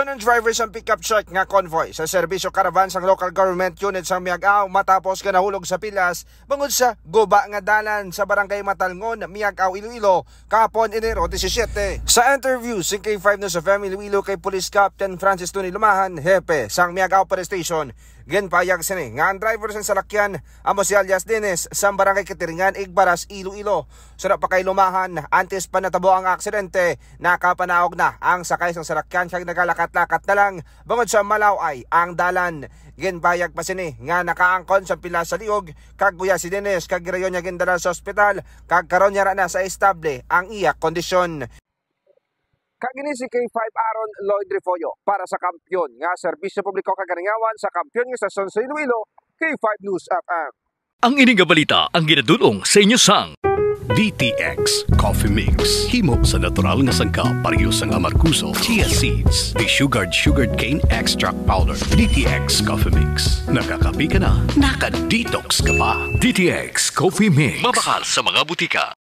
Napuson ng drivers ang pickup truck nga convoy sa serbisyo caravan sang local government unit sang Miag-Aw matapos nahulog sa pilas bangod sa guba nga dalan sa barangay Matalngon, Miag-Aw, Iloilo kahapon Enero 17. Sa interview si K5 News of FM Iloilo kay Police Captain Francis Tony Lumahan, hepe sang Miag-Aw Police Station, genpayag sini nga ang driver sang salakyan amo si alias Dennis sa barangay Katiringan, Igbaras, Iloilo. Sa pa kay Lumahan, antes pa natabo ang aksidente, nakapanaog na ang sakay sang salakyan kag nagalakat-lakat na lang bangod sa malaway ang dalan. Genbayag pa sini nga nakaangkon sa pila sa liog kag buya si Dennis kag girayon niya gindala sa ospital kag karon niya na sa estable ang iya kondisyon. Kag ini si K5 Aaron Lloyd Refollo para sa Kampiyon nga serbisyo publiko kagaringawan sa Kampiyon nga Estasyon sa Iloilo, K5 News FM. Ang ining balita ang ginadulong sa inyo sang DTX Coffee Mix. Himo sa natural nga sangkap pareho sang amarkuso, chia seeds, sugared cane extract powder. DTX Coffee Mix. Nakakapi ka na, naka-detox ka pa. DTX Coffee Mix. Mabakal sa mga butika.